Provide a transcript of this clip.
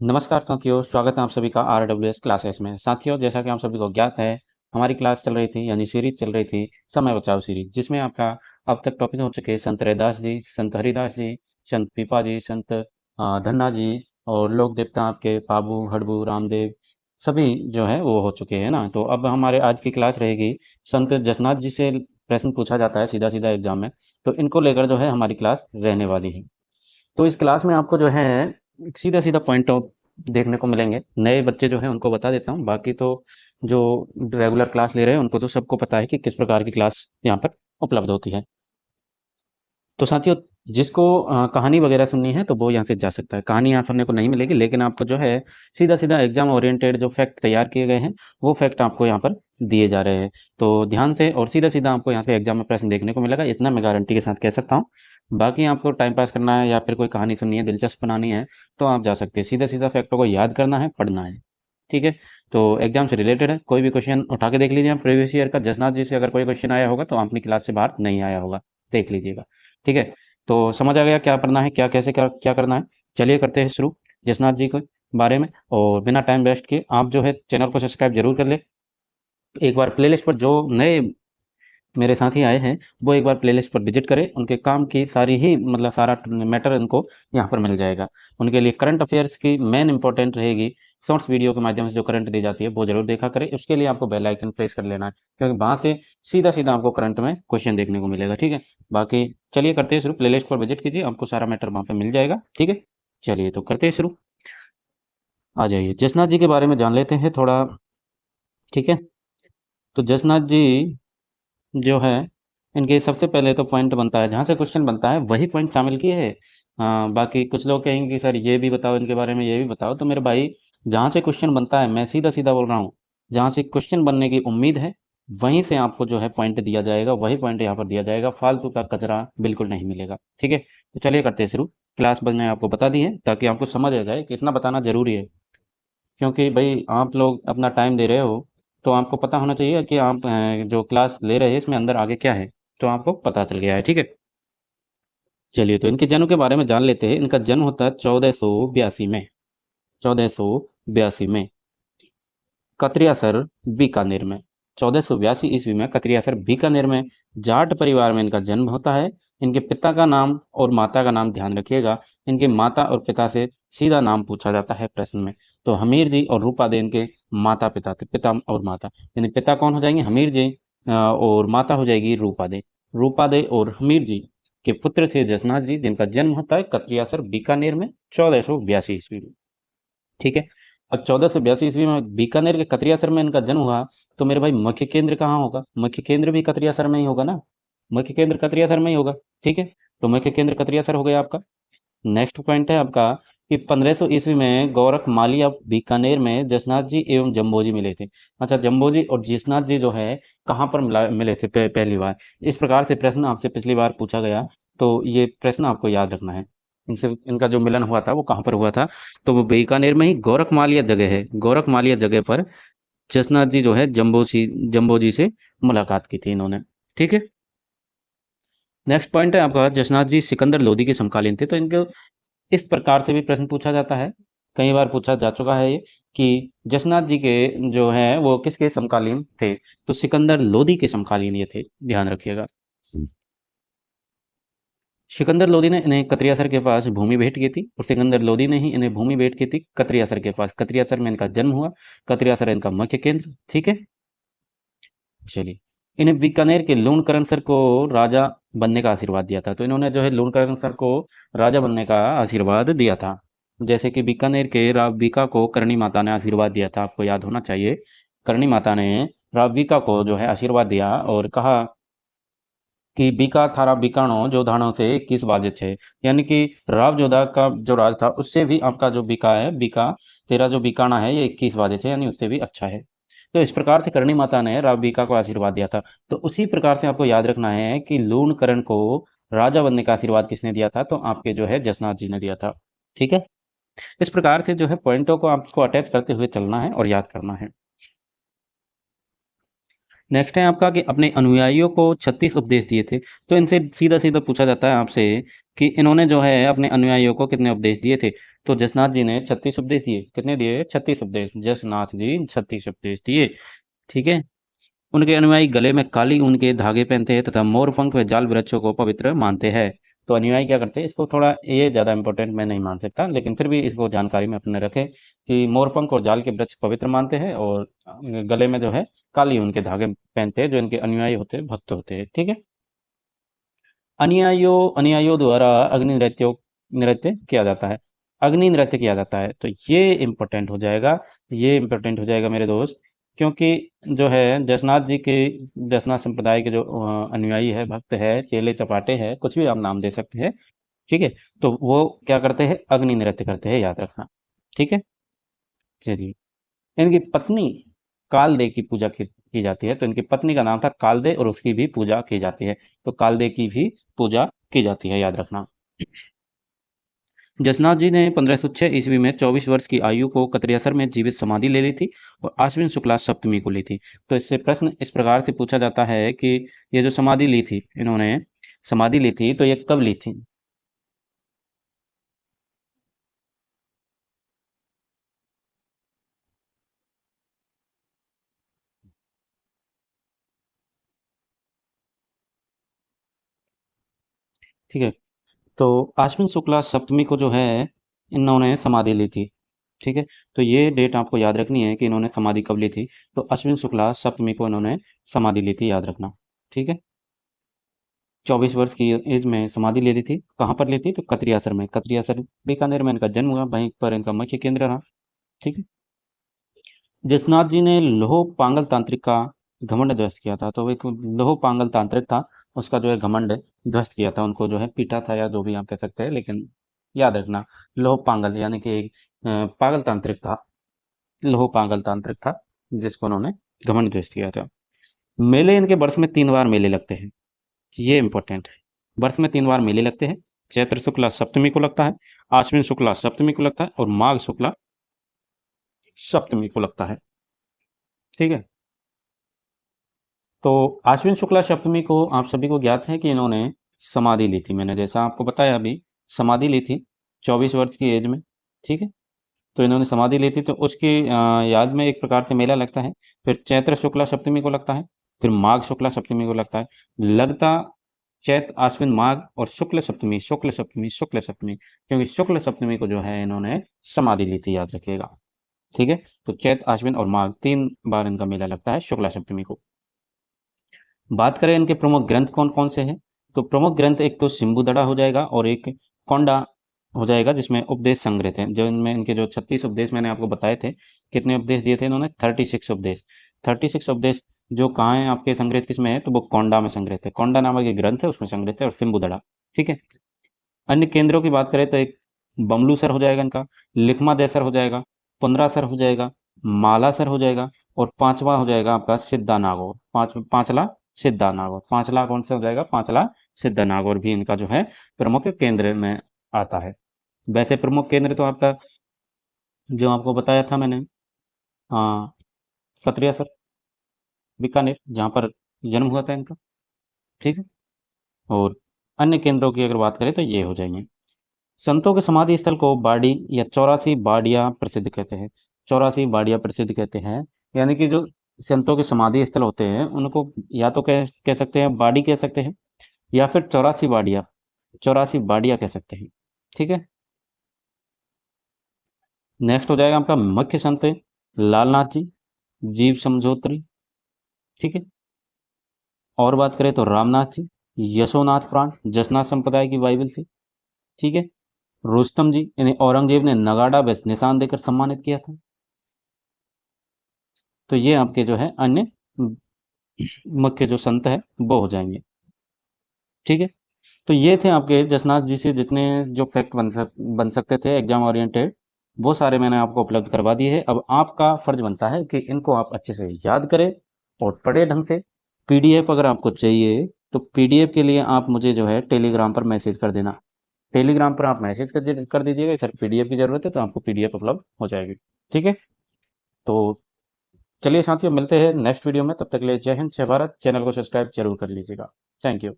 नमस्कार साथियों, स्वागत है आप सभी का RWS क्लासेस में। साथियों, जैसा कि आप सभी को ज्ञात है, हमारी क्लास चल रही थी यानी सीरीज चल रही थी समय बचाओ सीरीज, जिसमें आपका अब तक टॉपिक हो चुके संत रैदास जी, संत हरिदास जी, संत पीपा जी, संत धन्ना जी और लोक देवता आपके पाबू हड़बू रामदेव सभी जो है वो हो चुके हैं ना। तो अब हमारे आज की क्लास रहेगी संत जसनाथ जी से। प्रश्न पूछा जाता है सीधा सीधा एग्जाम में, तो इनको लेकर जो है हमारी क्लास रहने वाली है। तो इस क्लास में आपको जो है सीधा सीधा पॉइंट ऑफ देखने को मिलेंगे। नए बच्चे जो हैं उनको बता देता हूँ, बाकी तो जो रेगुलर क्लास ले रहे हैं उनको तो सबको पता है कि किस प्रकार की क्लास यहाँ पर उपलब्ध होती है। तो साथियों, जिसको कहानी वगैरह सुननी है तो वो यहाँ से जा सकता है। कहानी यहाँ सुनने को नहीं मिलेगी, लेकिन आपको जो है सीधा सीधा एग्जाम ओरिएंटेड जो फैक्ट तैयार किए गए हैं वो फैक्ट आपको यहाँ पर दिए जा रहे हैं। तो ध्यान से और सीधा सीधा आपको यहाँ से एग्जाम में प्रश्न देखने को मिलेगा, इतना मैं गारंटी के साथ कह सकता हूँ। बाकी आपको टाइम पास करना है या फिर कोई कहानी सुननी है, दिलचस्प बनानी है, तो आप जा सकते हैं। सीधा सीधा फैक्टों को याद करना है, पढ़ना है। ठीक है। तो एग्जाम से रिलेटेड है, कोई भी क्वेश्चन उठा के देख लीजिए। आप प्रीवियस ईयर का जसनाथ जी से अगर कोई क्वेश्चन आया होगा तो अपनी क्लास से बाहर नहीं आया होगा, देख लीजिएगा। ठीक है। तो समझ आ गया क्या पढ़ना है, क्या कैसे क्या क्या करना है। चलिए करते हैं शुरू जसनाथ जी के बारे में। और बिना टाइम वेस्ट किए आप जो है चैनल को सब्सक्राइब जरूर कर ले। एक बार प्लेलिस्ट पर जो नए मेरे साथी आए हैं वो एक बार प्लेलिस्ट पर विजिट करें। उनके काम की सारी ही मतलब सारा मैटर उनको यहाँ पर मिल जाएगा। उनके लिए करंट अफेयर्स की मेन इंपॉर्टेंट रहेगी। शॉर्ट्स वीडियो के माध्यम से जो करंट दी जाती है वो जरूर देखा करें। उसके लिए आपको बेल आइकन प्रेस कर लेना है, क्योंकि वहां से सीधा सीधा आपको करंट में क्वेश्चन देखने को मिलेगा। ठीक है। बाकी चलिए करते हैं शुरू। प्लेलिस्ट पर विजिट कीजिए, आपको सारा मैटर वहां पर मिल जाएगा। ठीक है। चलिए तो करते हैं शुरू। आ जाइए जसनाथ जी के बारे में जान लेते हैं थोड़ा। ठीक है। तो जसनाथ जी जो है, इनके सबसे पहले तो पॉइंट बनता है, जहाँ से क्वेश्चन बनता है वही पॉइंट शामिल किए हैं। बाकी कुछ लोग कहेंगे कि सर ये भी बताओ, इनके बारे में ये भी बताओ। तो मेरे भाई, जहाँ से क्वेश्चन बनता है, मैं सीधा सीधा बोल रहा हूँ, जहाँ से क्वेश्चन बनने की उम्मीद है वहीं से आपको जो है पॉइंट दिया जाएगा, वही पॉइंट यहाँ पर दिया जाएगा। फालतू का कचरा बिल्कुल नहीं मिलेगा। ठीक है। तो चलिए करते हैं शुरू। क्लास मैंने आपको बता दी है ताकि आपको समझ आ जाए कि इतना बताना जरूरी है, क्योंकि भाई आप लोग अपना टाइम दे रहे हो तो आपको पता होना चाहिए कि आप जो क्लास ले रहे हैं इसमें अंदर आगे क्या है। तो आपको पता चल गया है। ठीक है। चलिए तो इनके जन्म के बारे में जान लेते हैं। इनका जन्म होता है 1482 में। 1482 में कतरियासर बीकानेर में। 1482 ईस्वी में कतरियासर बीकानेर में जाट परिवार में इनका जन्म होता है। इनके पिता का नाम और माता का नाम ध्यान रखिएगा। इनके माता और पिता से सीधा नाम पूछा जाता है प्रश्न में। तो हमीर जी और रूपा दे इनके माता पिता थे, पिता और माता। यानी पिता कौन हो जाएंगे? हमीर जी। और माता हो जाएगी रूपा दे। रूपा दे और हमीर जी के पुत्र थे जसनाथ जी, जिनका जन्म होता है कतरियासर बीकानेर में 1482 ईस्वी में। ठीक है। अब 1482 ईस्वी में बीकानेर के कतरियासर में इनका जन्म हुआ। तो मेरे भाई मुख्य केंद्र कहाँ होगा? मुख्य केंद्र भी कतरियासर में ही होगा ना। मुख्य केंद्र कतरियासर में ही होगा। ठीक है। तो मुख्य केंद्र कतरियासर हो गया आपका। नेक्स्ट पॉइंट है आपका कि 1500 ईस्वी में गोरख मालिया बीकानेर में जसनाथ जी एवं जम्बोजी मिले थे। अच्छा, जम्बोजी और जसनाथ जी जो है कहाँ पर मिले थे पहली बार? इस प्रकार से प्रश्न आपसे पिछली बार पूछा गया, तो ये प्रश्न आपको याद रखना है। इनसे इनका जो मिलन हुआ था वो कहाँ पर हुआ था? तो वो बीकानेर में ही गोरख मालिया जगह है। गोरख मालिया जगह पर जसनाथ जी जो है जम्बोजी से मुलाकात की थी इन्होंने। ठीक है। नेक्स्ट पॉइंट है आपका, जसनाथ जी सिकंदर लोदी के समकालीन थे। तो इनके इस प्रकार से भी प्रश्न पूछा जाता है, कई बार पूछा जा चुका है ये, कि जसनाथ जी के जो है वो किसके समकालीन थे? तो सिकंदर लोदी के समकालीन ये थे, ध्यान रखिएगा। सिकंदर लोदी ने इन्हें कतरियासर के पास भूमि भेंट की थी, और सिकंदर लोदी ने ही इन्हें भूमि भेंट की थी कतरियासर के पास। कतरियासर में इनका जन्म हुआ। कतरियासर इनका मुख्य केंद्र। ठीक है। चलिए, इन्हें बीकानेर के लूणकरण सर को राजा बनने का आशीर्वाद दिया था। तो इन्होंने जो है लूणकरण सर को राजा बनने का आशीर्वाद दिया था। जैसे कि बीकानेर के राव बीका को करणी माता ने आशीर्वाद दिया था, आपको याद होना चाहिए। करणी माता ने राव बीका को जो है आशीर्वाद दिया और कहा कि बीका थारा बीकाणो जो धाणो से 21 बाजे छे। यानी कि राव जोधा का जो राज था उससे भी आपका जो बीका है, बीका तेरा जो बीकाणा है ये 21 बाजे छे, यानी उससे भी अच्छा है। तो इस प्रकार से करणी माता ने राव बीका को आशीर्वाद दिया था। तो उसी प्रकार से आपको याद रखना है कि लूणकरण को राजा बनने का आशीर्वाद किसने दिया था? तो आपके जो है जसनाथ जी ने दिया था। ठीक है। इस प्रकार से जो है पॉइंटों को आपको अटैच करते हुए चलना है और याद करना है। नेक्स्ट है आपका कि अपने अनुयायियों को 36 उपदेश दिए थे। तो इनसे सीधा-सीधा पूछा जाता है आपसे कि इन्होंने जो है अपने अनुयायियों को कितने उपदेश दिए थे? तो जसनाथ जी ने 36 उपदेश दिए। कितने दिए? 36 उपदेश। जसनाथ जी 36 उपदेश दिए। ठीक है? उनके अनुयायी गले में काली ऊन के धागे पहनते हैं तथा मोरपंख व जाल वृक्षों को पवित्र मानते हैं। तो अनुयायी क्या करते हैं? इसको थोड़ा ये ज़्यादा इम्पोर्टेंट मैं नहीं मान सकता, लेकिन फिर भी इसको जानकारी में अपने रखें कि मोरपंख और जाल के वृक्ष पवित्र मानते हैं और गले में जो है काली ऊन के धागे पहनते हैं, जो इनके अनुयायी होते हैं, भक्त होते हैं। ठीक है? अनुयायियों द्वारा अग्नि नृत्य किया जाता है। अग्नि नृत्य किया जाता है, तो ये इम्पोर्टेंट हो जाएगा मेरे दोस्त, क्योंकि जो है जसनाथ संप्रदाय के जो अनुयायी है, भक्त है, चेले चपाटे है, कुछ भी आप नाम दे सकते हैं। ठीक है? तो वो क्या करते हैं? अग्नि नृत्य करते हैं, याद रखना। ठीक है? चलिए, इनकी पत्नी कालदे की पूजा की जाती है। तो इनकी पत्नी का नाम था कालदे और उसकी भी पूजा की जाती है। तो कालदे की भी पूजा की जाती है, याद रखना। जसनाथ जी ने 1506 ईस्वी में 24 वर्ष की आयु को कतरियासर में जीवित समाधि ले ली थी और आश्विन शुक्ला सप्तमी को ली थी। तो इससे प्रश्न इस प्रकार से पूछा जाता है कि ये जो समाधि ली थी, इन्होंने समाधि ली थी, तो ये कब ली थी? ठीक है? तो आश्विन शुक्ला सप्तमी को जो है इन्होंने समाधि ली थी। ठीक है? तो ये डेट आपको याद रखनी है कि इन्होंने समाधि कब ली थी। तो अश्विन शुक्ला सप्तमी को इन्होंने समाधि ली थी, याद रखना। ठीक है? 24 वर्ष की एज में समाधि ले ली थी। कहाँ पर ली थी? तो कतरियासर में। कतरियासर बीकानेर में इनका जन्म हुआ, वहीं पर इनका मुख्य केंद्र रहा। ठीक है? जसनाथ जी ने लोह पांगल तांत्रिक का घमंड ध्वस्त किया था। तो एक लोह पांगल तांत्रिक था, उसका जो है घमंड ध्वस्त किया था, उनको जो है पीटा था, या जो भी आप कह सकते हैं, लेकिन याद रखना, लोह पांगल यानी कि एक पागल तांत्रिक था। लोह पागल तांत्रिक था, जिसको उन्होंने घमंड ध्वस्त किया था। मेले इनके वर्ष में 3 बार मेले लगते हैं। ये इंपॉर्टेंट है। वर्ष में 3 बार मेले लगते हैं। चैत्र शुक्ला सप्तमी को लगता है, आश्विन शुक्ला सप्तमी को लगता है और माघ शुक्ला सप्तमी को लगता है। ठीक है? तो आश्विन शुक्ला सप्तमी को आप सभी को ज्ञात है कि इन्होंने समाधि ली थी। मैंने जैसा आपको बताया अभी, समाधि ली थी 24 वर्ष की एज में। ठीक है? तो इन्होंने समाधि ली थी, तो उसकी याद में एक प्रकार से मेला लगता है। फिर चैत्र शुक्ला सप्तमी को लगता है, फिर माघ शुक्ला सप्तमी को लगता है। लगता चैत आश्विन माघ और शुक्ल सप्तमी, शुक्ल सप्तमी, शुक्ल सप्तमी, क्योंकि शुक्ल सप्तमी को जो है इन्होंने समाधि ली थी, याद रखिएगा। ठीक है? तो चैत आश्विन और माघ 3 बार इनका मेला लगता है शुक्ला सप्तमी को। बात करें इनके प्रमुख ग्रंथ कौन कौन से हैं, तो प्रमुख ग्रंथ एक तो सिम्बुदड़ा हो जाएगा और एक कौंडा हो जाएगा, जिसमें उपदेश संग्रह थे। जो इनमें इनके जो 36 उपदेश मैंने आपको बताए थे, कितने उपदेश दिए थे इन्होंने? 36 उपदेश। 36 उपदेश जो कहाँ हैं आपके संग्रहित, किसमें है? तो वो कौंडा में संग्रहित है। कौंडा नामक एक ग्रंथ है, उसमें संग्रहित है, और सिम्बुदड़ा। ठीक है? अन्य केंद्रों की बात करें तो एक बमलूसर हो जाएगा इनका, लिखमादेसर हो जाएगा, पुनरासर हो जाएगा, मालासर हो जाएगा, और पांचवा हो जाएगा आपका सिद्धा नागौर। पांचला सिद्धा नागौर। पांचला कौन सा हो जाएगा? पांचला सिद्धा नागौर भी इनका जो है प्रमुख केंद्र में आता है। वैसे प्रमुख केंद्र तो आपका जो आपको बताया था मैंने, हाँ, कतरियासर, बीकानेर, जहाँ पर जन्म हुआ था इनका। ठीक है? और अन्य केंद्रों की अगर बात करें तो ये हो जाएंगे। संतों के समाधि स्थल को बाड़ी या 84 बाड़िया प्रसिद्ध कहते हैं। 84 बाड़िया प्रसिद्ध कहते हैं, यानी कि जो संतों के समाधि स्थल होते हैं उनको या तो कह सकते हैं बाड़ी कह सकते हैं, या फिर 84 बाड़िया कह सकते हैं। ठीक है? नेक्स्ट हो जाएगा आपका मुख्य संत लालनाथ जी, जीव समझोत्री। ठीक है? और बात करें तो रामनाथ जी, यशोनाथ प्राण, जसनाथ संप्रदाय की बाइबल से। ठीक है? रुस्तम जी, इन्हें औरंगजेब ने नगाड़ा व निशान देकर सम्मानित किया था। तो ये आपके जो है अन्य मुख्य जो संत है वो हो जाएंगे। ठीक है? तो ये थे आपके जसनाथ जी से जितने जो फैक्ट बन सकते थे एग्जाम ओरिएंटेड, वो सारे मैंने आपको उपलब्ध करवा दिए हैं। अब आपका फर्ज बनता है कि इनको आप अच्छे से याद करें और पढ़े ढंग से। पीडीएफ अगर आपको चाहिए तो पीडीएफ के लिए आप मुझे जो है टेलीग्राम पर मैसेज कर देना। टेलीग्राम पर आप मैसेज कर दीजिएगा, सर पीडीएफ की ज़रूरत है, तो आपको पीडीएफ उपलब्ध हो जाएगी। ठीक है? तो चलिए साथियों, मिलते हैं नेक्स्ट वीडियो में। तब तक के लिए जय हिंद, जय भारत। चैनल को सब्सक्राइब जरूर कर लीजिएगा। Thank you.